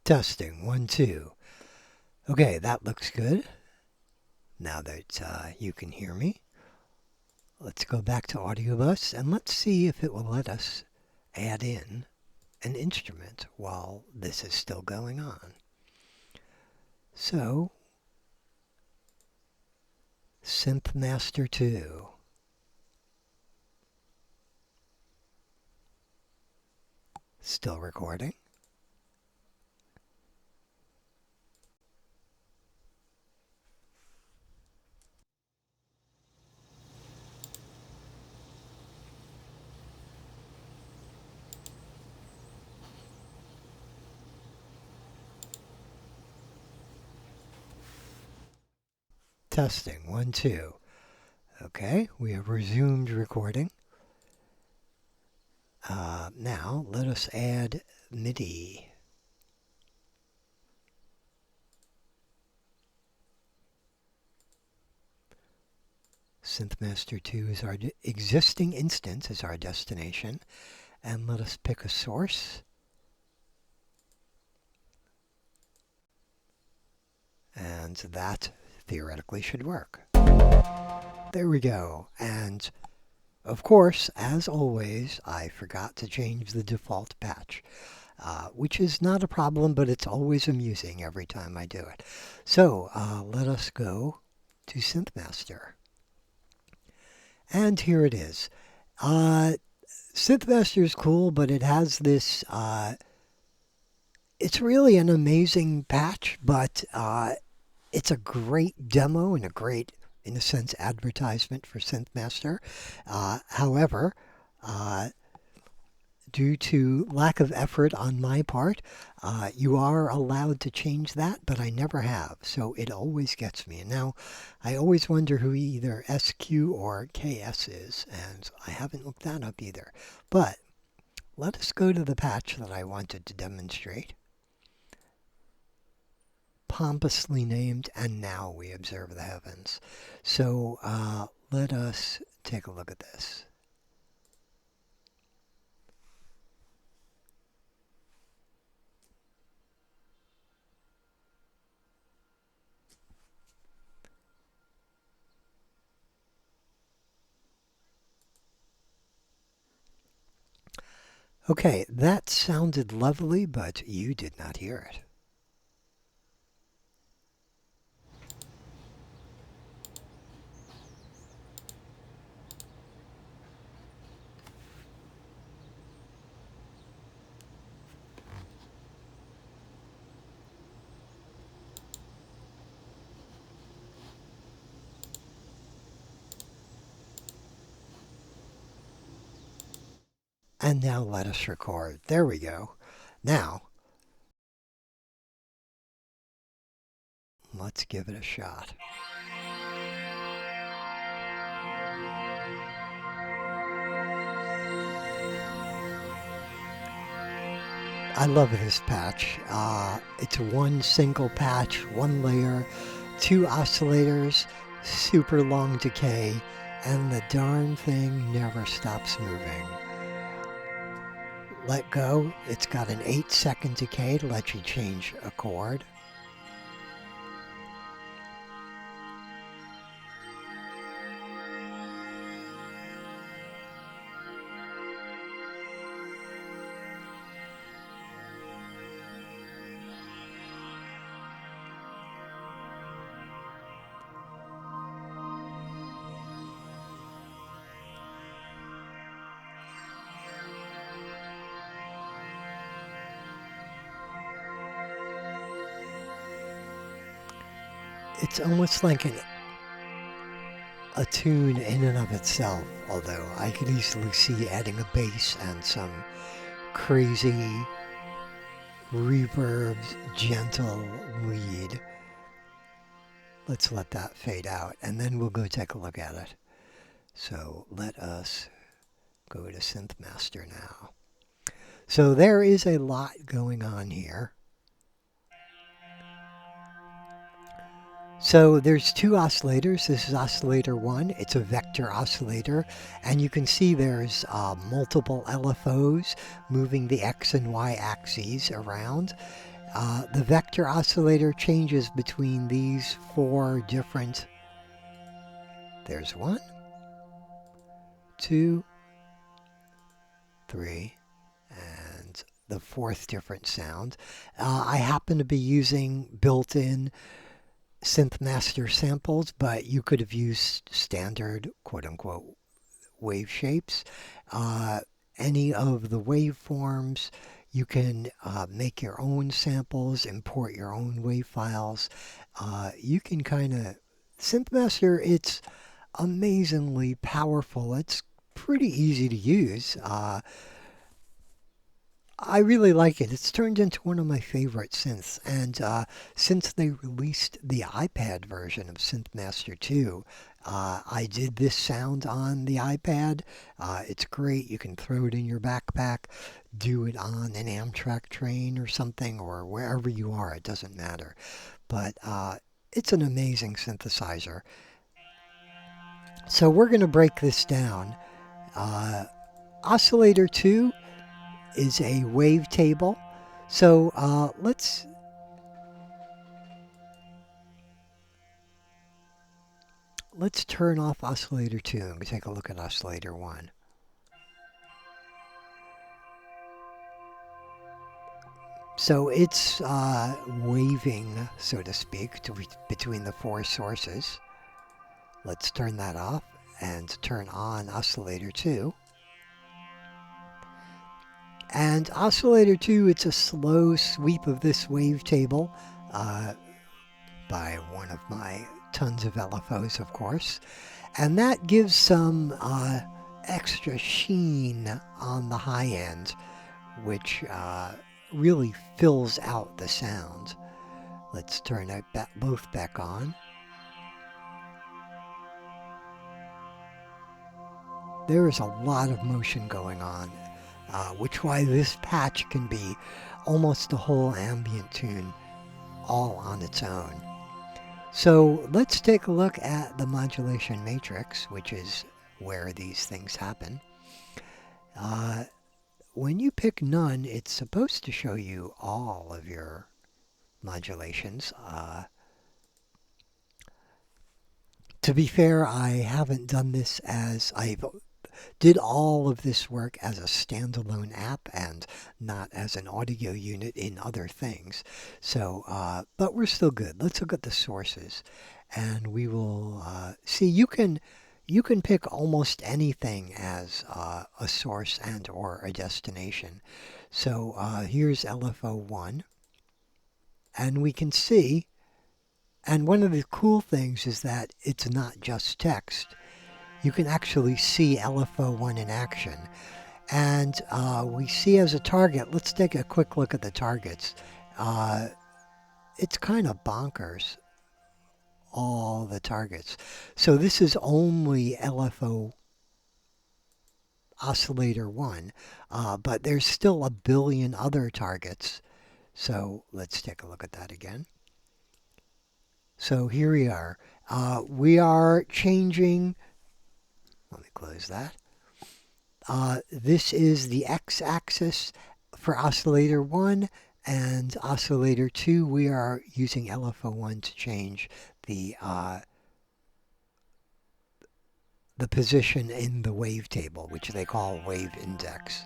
Testing, 1, 2. Okay, that looks good. Now that you can hear me, let's go back to Audio Bus and let's see if it will let us add in an instrument while this is still going on. So, SynthMaster 2. Still recording. Testing, 1, 2. Okay, we have resumed recording. Now, let us add MIDI. SynthMaster 2 is our existing instance, is our destination. And let us pick a source. And that theoretically should work. There we go. And of course, as always, I forgot to change the default patch, which is not a problem, but it's always amusing every time I do it. So let us go to SynthMaster. And here it is. SynthMaster is cool, but it has this, it's really an amazing patch, but it's a great demo and a great, in a sense, advertisement for SynthMaster. However, due to lack of effort on my part, you are allowed to change that, but I never have, so it always gets me. And now, I always wonder who either SQ or KS is, and I haven't looked that up either. But let us go to the patch that I wanted to demonstrate. Pompously named, and now we observe the heavens. So let us take a look at this. Okay, that sounded lovely, but you did not hear it. And now let us record. There we go. Now, let's give it a shot. I love this patch. It's one single patch, one layer, 2 oscillators, super long decay, and the darn thing never stops moving. Let go. It's got an 8-second decay to let you change a chord. It's almost like a tune in and of itself, although I could easily see adding a bass and some crazy reverb, gentle lead. Let's let that fade out, and then we'll go take a look at it. So let us go to SynthMaster now. So there is a lot going on here. So there's 2 oscillators. This is oscillator 1. It's a vector oscillator, and you can see there's multiple LFOs moving the X and Y axes around. The vector oscillator changes between these 4 different, there's 1, 2, 3, and the 4th different sound. I happen to be using built-in SynthMaster samples, but you could have used standard quote-unquote wave shapes. Any of the waveforms, you can make your own samples, import your own wave files. You can kind of, SynthMaster, it's amazingly powerful. It's pretty easy to use. I really like it. It's turned into one of my favorite synths. And since they released the iPad version of SynthMaster 2, I did this sound on the iPad. It's great. You can throw it in your backpack, do it on an Amtrak train or something, or wherever you are. It doesn't matter. But it's an amazing synthesizer. So we're going to break this down. Oscillator 2 is a wavetable. So let's turn off Oscillator 2 and take a look at Oscillator 1. So it's waving, so to speak, between the 4 sources. Let's turn that off and turn on Oscillator 2. And Oscillator 2, it's a slow sweep of this wavetable by one of my tons of LFOs, of course. And that gives some extra sheen on the high end, which really fills out the sound. Let's turn it both back on. There is a lot of motion going on, which why this patch can be almost a whole ambient tune all on its own. So let's take a look at the modulation matrix, which is where these things happen. When you pick none, it's supposed to show you all of your modulations. To be fair, I haven't done this as I've did all of this work as a standalone app and not as an audio unit in other things. So, but we're still good. Let's look at the sources, and we will see. You can pick almost anything as a source and or a destination. So here's LFO1, and we can see. And one of the cool things is that it's not just text. You can actually see LFO1 in action. And we see as a target, let's take a quick look at the targets. It's kind of bonkers, all the targets. So this is only LFO Oscillator 1, but there's still a billion other targets. So let's take a look at that again. So here we are. We are changing. Let me close that. This is the x-axis for Oscillator 1, and Oscillator 2, we are using LFO1 to change the position in the wavetable, which they call wave index.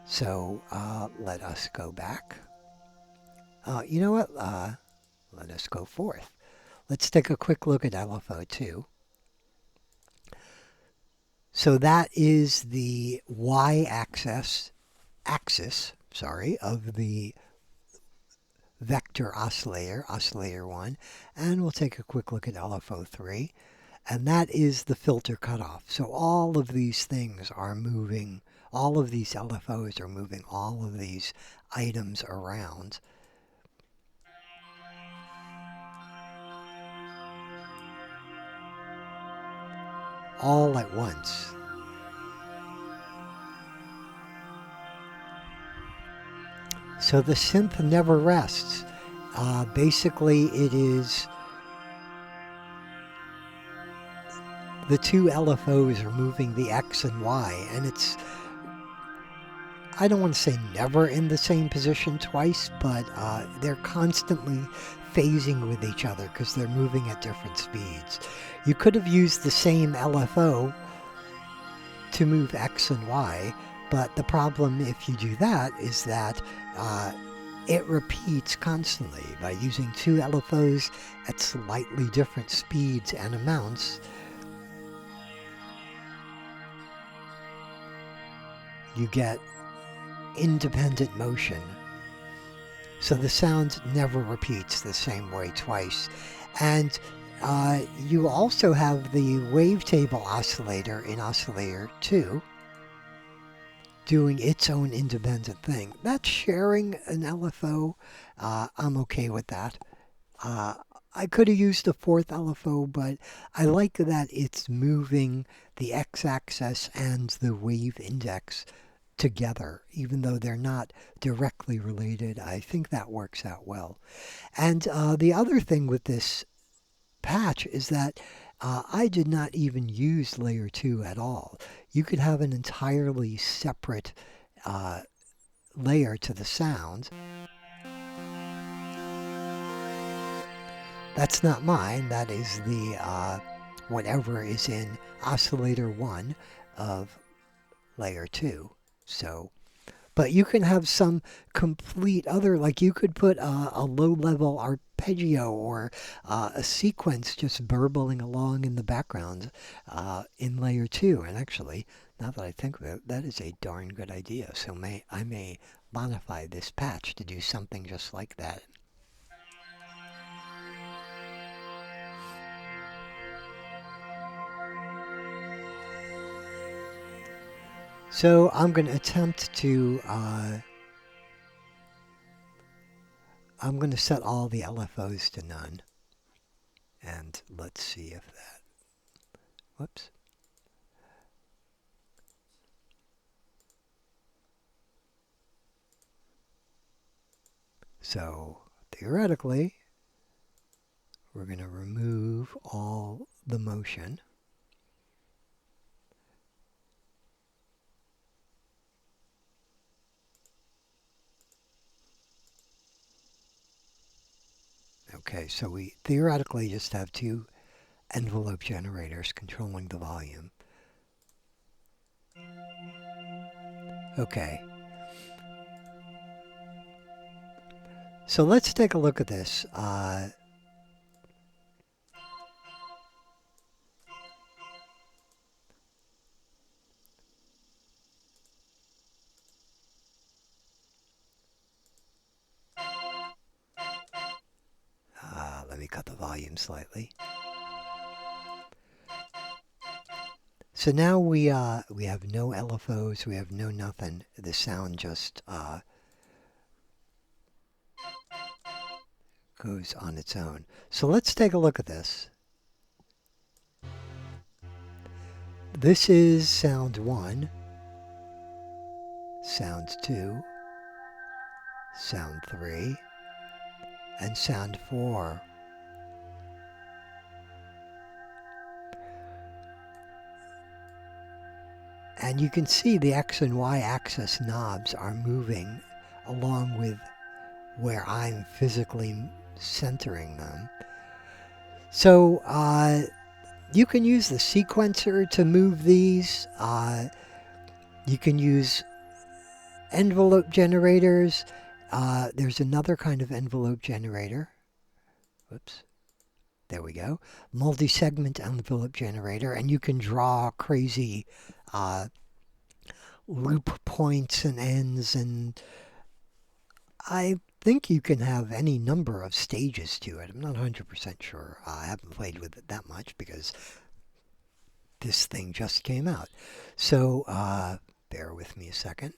So let us go back. You know what? Let us go forth. Let's take a quick look at LFO2. So that is the y-axis of the vector oscillator, Oscillator 1. And we'll take a quick look at LFO3. And that is the filter cutoff. So all of these things are moving, all of these LFOs are moving all of these items around. All at once. So the synth never rests. Basically, it is the two LFOs are moving the X and Y, and it's, I don't want to say never in the same position twice, but they're constantly phasing with each other because they're moving at different speeds. You could have used the same LFO to move X and Y, but the problem if you do that is that it repeats constantly. By using two LFOs at slightly different speeds and amounts, you get independent motion. So the sound never repeats the same way twice. And you also have the wavetable oscillator in Oscillator 2 doing its own independent thing. That's sharing an LFO. I'm okay with that. I could have used a fourth LFO, but I like that it's moving the x-axis and the wave index together, even though they're not directly related. I think that works out well. And the other thing with this patch is that I did not even use layer 2 at all. You could have an entirely separate layer to the sound. That's not mine. That is the whatever is in Oscillator 1 of layer 2. So, but you can have some complete other, like you could put a low-level arpeggio or a sequence just burbling along in the background in layer 2. And actually, now that I think of it, that is a darn good idea. So I may modify this patch to do something just like that. So I'm going to attempt to, I'm going to set all the LFOs to none. And let's see if that, whoops. So theoretically, we're going to remove all the motion. Okay, so we theoretically just have two envelope generators controlling the volume. Okay. So let's take a look at this. Let me cut the volume slightly. So now we have no LFOs, we have no nothing. The sound just goes on its own. So let's take a look at this. This is sound 1, sound 2, sound 3, and sound 4. And you can see the X and Y axis knobs are moving along with where I'm physically centering them. So you can use the sequencer to move these. You can use envelope generators. There's another kind of envelope generator. Whoops. There we go. Multi-segment envelope generator. And you can draw crazy loop points and ends. And I think you can have any number of stages to it. I'm not 100% sure. I haven't played with it that much because this thing just came out. So bear with me a second.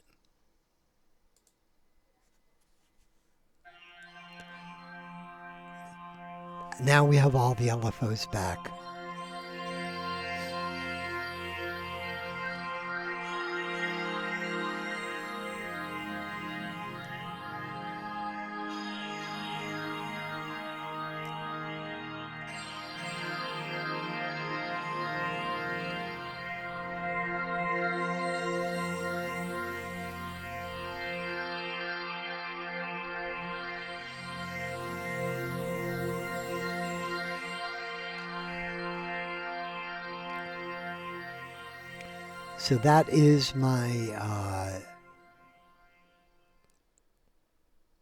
Now we have all the LFOs back. So that is my,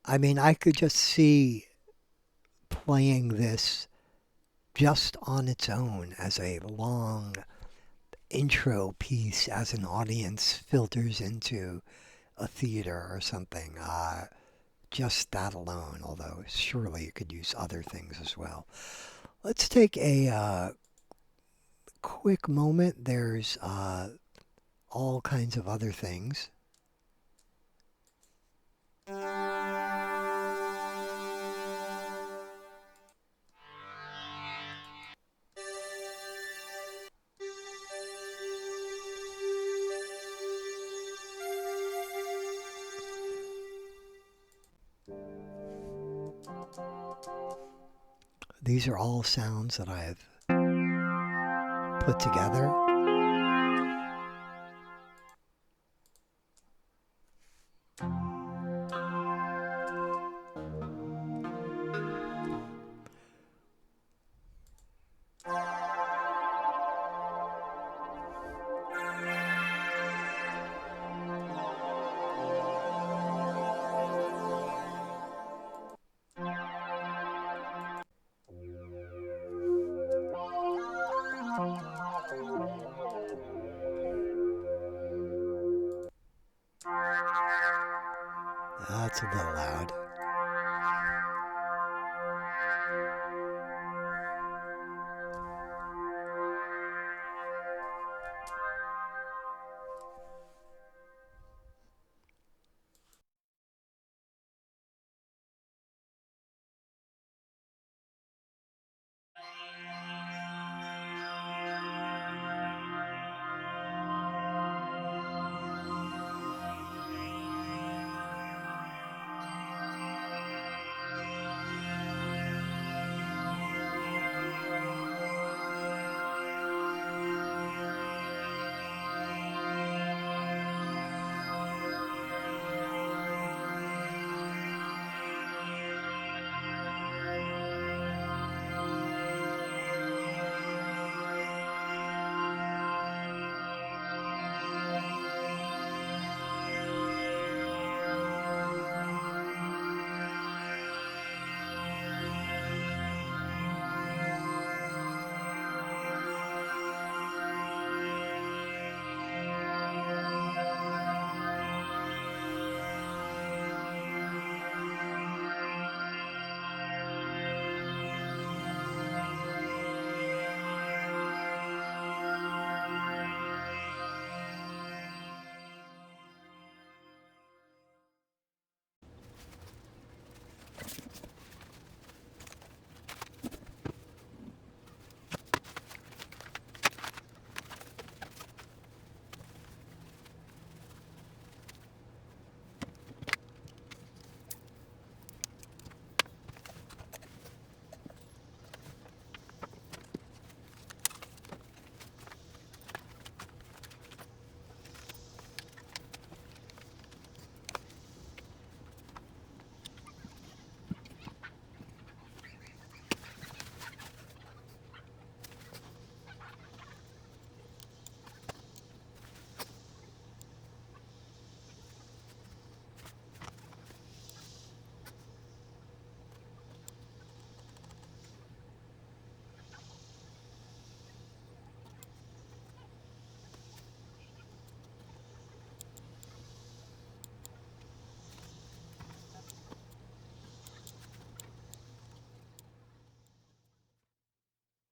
I mean, I could just see playing this just on its own as a long intro piece as an audience filters into a theater or something. Just that alone, although surely it could use other things as well. Let's take a quick moment. There's all kinds of other things. These are all sounds that I've put together. That's a little loud.